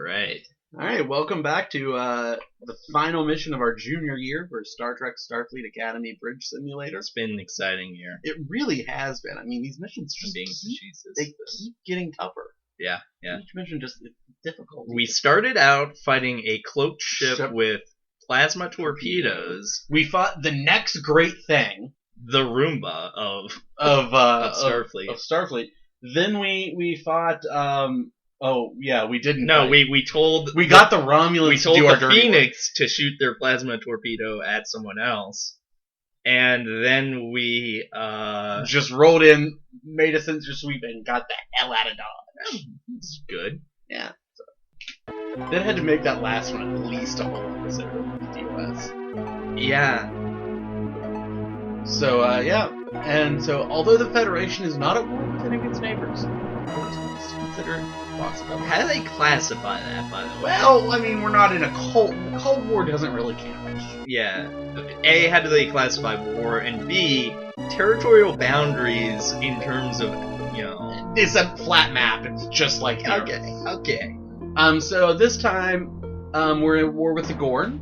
right. Alright, welcome back to the final mission of our junior year for Star Trek Starfleet Academy Bridge Simulator. It's been an exciting year. It really has been. I mean, these missions just keep getting tougher. Yeah. Each mission just is difficult. We started out fighting a cloaked ship with plasma torpedoes. We fought the next great thing. The Roomba of Starfleet. Of Starfleet. Then we fought... we didn't. No, fight. we got the Romulans. We told to do our the Phoenix to shoot their plasma torpedo at someone else, and then we just rolled in, made a sensor sweep, and got the hell out of Dodge. It's good. Yeah. So. Then had to make that last one at least a whole episode of the DOS. Yeah. So and so although the Federation is not at war with any of its neighbors, of course we must consider it possible. How do they classify that, by the way? Well, I mean, we're not in a Cold War doesn't really count. Yeah. A, how do they classify war? And B, territorial boundaries in terms of, It's a flat map. It's just like here. Okay. So this time, we're at war with the Gorn.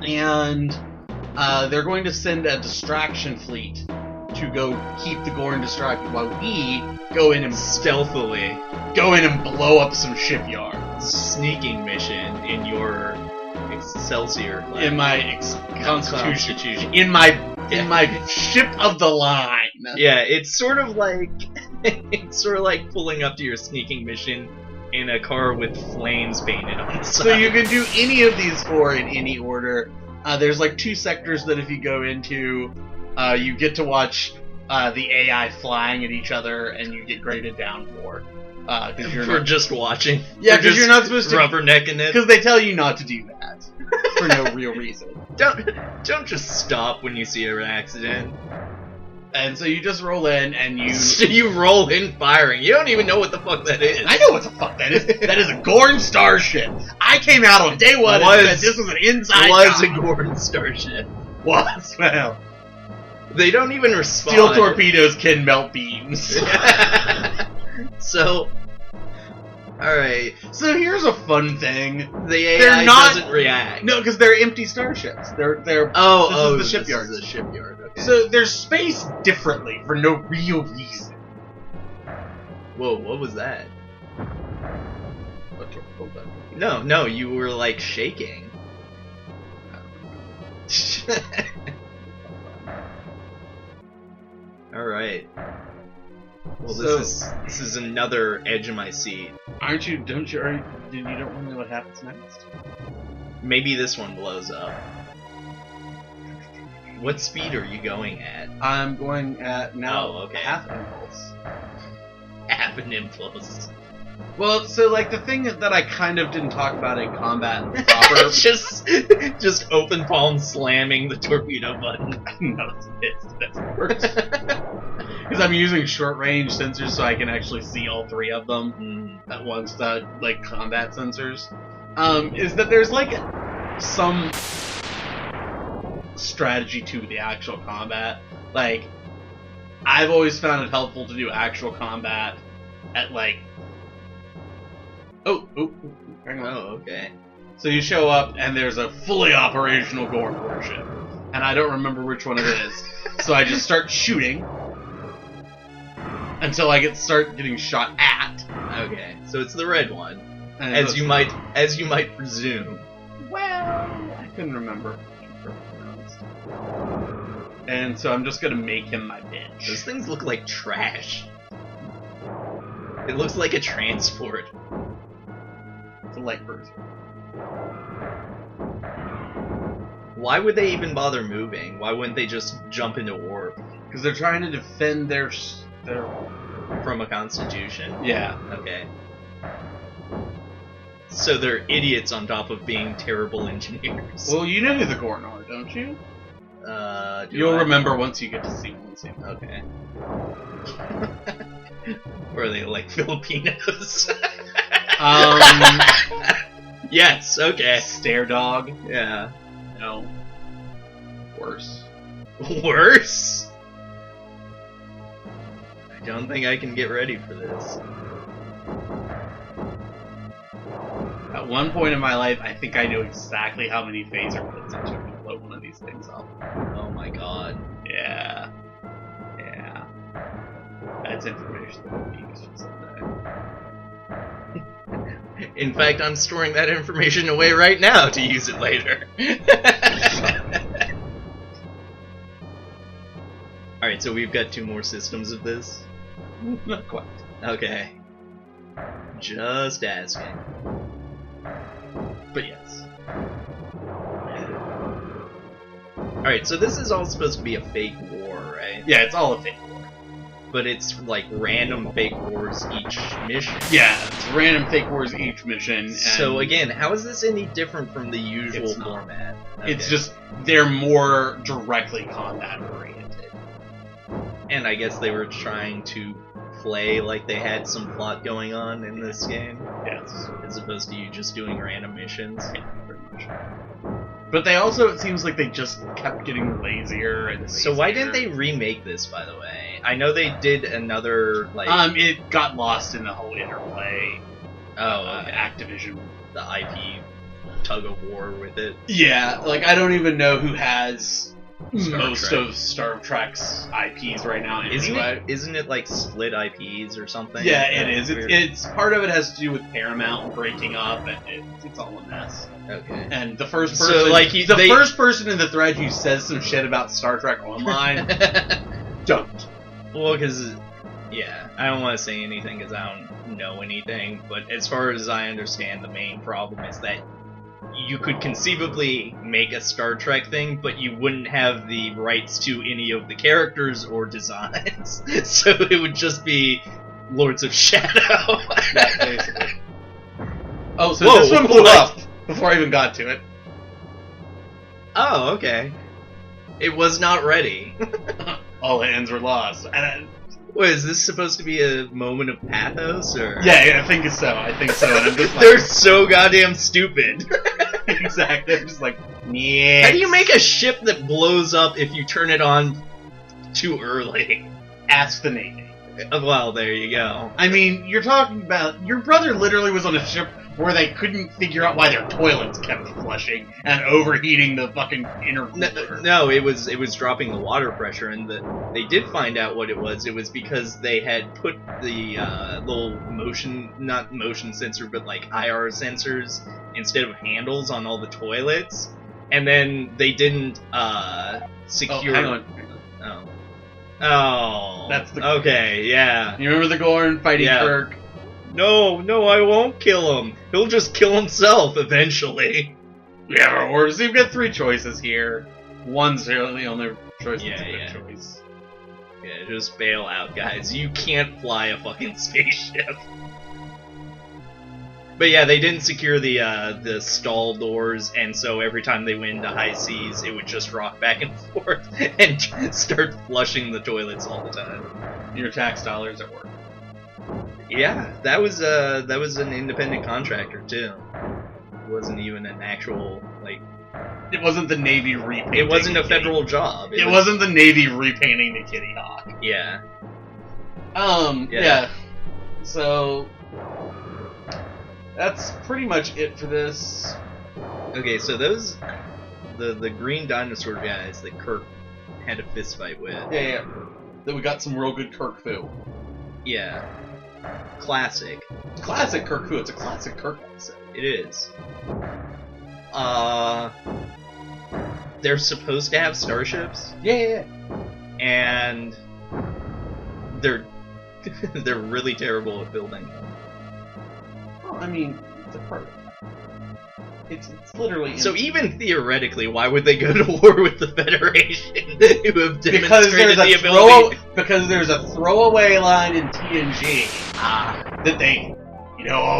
And they're going to send a distraction fleet to go keep the Gorn distracted while we go in and stealthily blow up some shipyards. Sneaking mission in your Excelsior class. In my Constitution. In my ship of the line. Yeah, it's sort of like pulling up to your sneaking mission in a car with flames painted on the side. So you can do any of these four in any order. There's like 2 sectors that if you go into, you get to watch the AI flying at each other, and you get graded down for. For just watching. Yeah, because you're not supposed to rubbernecking it. Because they tell you not to do that for no real reason. Don't just stop when you see an accident. And so you just roll in, and you roll in firing. You don't even know what the fuck that is. I know what the fuck that is. That is a Gorn starship. I came out on day one and said this was an inside job. A Gorn starship. Well, they don't even respond. Steel torpedoes can melt beams. So, alright. So here's a fun thing. The AI doesn't react. No, because they're empty starships. This is the shipyard. This is the shipyard, okay. So they're spaced differently for no real reason. Whoa, what was that? Okay, hold on. No, you were like shaking. Alright. Well, this is another edge of my seat. You don't want to know what happens next? Maybe this one blows up. What speed are you going at? I'm going at now okay. half impulse. Half an impulse. Well, so like the thing that I kind of didn't talk about in combat proper, just open palm slamming the torpedo button. No, that's worse. Because I'm using short range sensors, so I can actually see all 3 of them at once. Like combat sensors. Is that there's like some strategy to the actual combat. Like, I've always found it helpful to do actual combat at like. Oh, hang on. Oh, okay. So you show up, and there's a fully operational Gorn warship, and I don't remember which one it is. So I just start shooting until I start getting shot at. Okay, so it's the red one, and as you might presume. Well, I couldn't remember. And so I'm just gonna make him my bitch. Those things look like trash. It looks like a transport. It's a light cruiser. Why would they even bother moving? Why wouldn't they just jump into warp? Because they're trying to defend their from a constitution. Yeah. Okay. So they're idiots on top of being terrible engineers. Well, you know who the Gorn are, don't you? You'll remember once you get to see one scene. Okay. Or are they like Filipinos? Yes, okay. Stare dog? Yeah. No. Worse. Worse? I don't think I can get ready for this. At one point in my life, I think I knew exactly how many phaser clips it took to blow one of these things up. Oh my god. Yeah. Yeah. That's information that will be used for someday. In fact, I'm storing that information away right now to use it later. Alright, so we've got 2 more systems of this? Not quite. Okay. Just asking. But yes. Alright, so this is all supposed to be a fake war, right? Yeah, it's all a fake war. But it's like random fake wars each mission. Yeah, it's random fake wars each mission. And So again, how is this any different from the usual It's not. format? it's Okay. just, they're more directly combat oriented. And I guess they were trying to play like they had some plot going on in this game, Yes. as opposed to you just doing random missions. Yeah, pretty much. But they also, it seems like they just kept getting lazier and lazier. So why didn't they remake this, by the way? I know they did another, like... It got lost in the whole interplay. okay. Activision. The IP tug-of-war with it. Yeah, like, I don't even know who has Star most Trek. of Star Trek's IPs right now. Anyway. Isn't it like split IPs or something? Yeah, it is. Weird. It's part of it has to do with Paramount breaking up, and it's all a mess. Okay. And the first So, person, like, the first person in the thread who says some shit about Star Trek Online, don't. Well, because, yeah, I don't want to say anything because I don't know anything, but as far as I understand, the main problem is that you could conceivably make a Star Trek thing, but you wouldn't have the rights to any of the characters or designs. So it would just be Lords of Shadow. Yeah, basically. Oh, so Whoa, this one blew up before I even got to it. Oh, okay. It was not ready. All hands were lost. And What, is this supposed to be a moment of pathos, or? yeah, I think so. And I'm just like, They're so goddamn stupid. exactly. I'm just like, yeah. How do you make a ship that blows up if you turn it on too early? Ask the Navy. Well, there you go. I mean, you're talking about your brother literally was on a ship where they couldn't figure out why their toilets kept flushing and overheating the fucking intercooler. No, it was dropping the water pressure, and they did find out what it was. It was because they had put the little not motion sensor, but like IR sensors instead of handles on all the toilets, and then they didn't secure. Oh, hang on. Oh, That's the. okay. Yeah. You remember the Gorn fighting Yeah. Kirk? No, I won't kill him. He'll just kill himself eventually. Yeah, or so you've got 3 choices here. One's really the only choice that's a good Yeah. choice. Yeah, just bail out, guys. You can't fly a fucking spaceship. But yeah, they didn't secure the stall doors, and so every time they went into high seas, it would just rock back and forth and start flushing the toilets all the time. Your tax dollars at work. Yeah, that was an independent contractor too. It wasn't even an actual like. It wasn't the Navy repainting. It wasn't a the Kitty. federal job. It wasn't the Navy repainting the Kitty Hawk. Yeah. Yeah. So that's pretty much it for this. Okay, so those the green dinosaur guys that Kirk had a fist fight with. Yeah. Then we got some real good Kirk foo. Yeah. Classic. Classic Kirk foo. It's a classic Kirk episode. It is. They're supposed to have starships, Yeah. and they're they're really terrible at building them. Well, I mean, it's a part of it. It's literally So even theoretically, why would they go to war with the Federation, who have because demonstrated there's the a ability? because there's a throwaway line in TNG that they,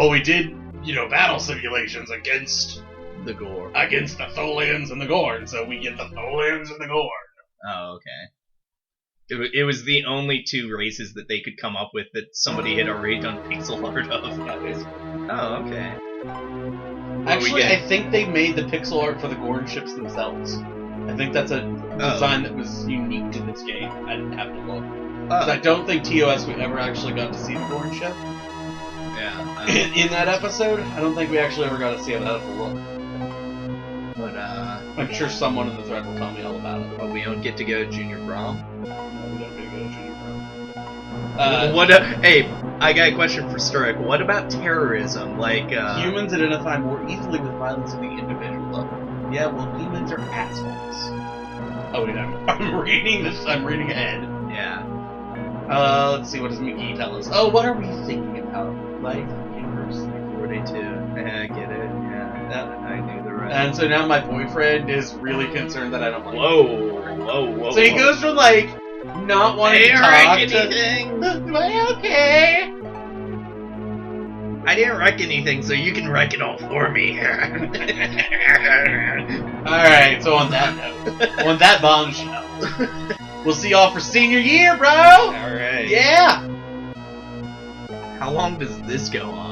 we did, battle simulations against The Gore. against the Tholians and the Gorn, so we get the Tholians and the Gorn. Oh, okay. It was the only 2 races that they could come up with that somebody had already done pixel art of. Oh, okay. Actually, I think they made the pixel art for the Gorn ships themselves. I think that's a design that was unique to this game. I didn't have to look. 'Cause I don't think TOS we ever actually got to see the Gorn ship. Yeah. In that episode, I don't think we actually ever got to see how that will look. But I'm sure someone in the thread will tell me all about it. but we don't get to go to junior prom. No, we don't get to go to junior prom. Hey, I got a question for Sturek. What about terrorism? Like humans identify more easily with violence at the individual level. Yeah, well, humans are assholes. Oh wait, I'm reading this. I'm reading ahead. Yeah. Let's see. What does McGee tell us? Oh, what are we thinking about? Life, universe. 42. Yeah, I get it. Yeah, I knew the right. And so now my boyfriend is really concerned that I don't like. Whoa. So he goes from like not wanting to talk to. Anything. Am I okay? I didn't wreck anything, so you can wreck it all for me. Alright, so on that note, on that bombshell, we'll see y'all for senior year, bro! Alright. Yeah! How long does this go on?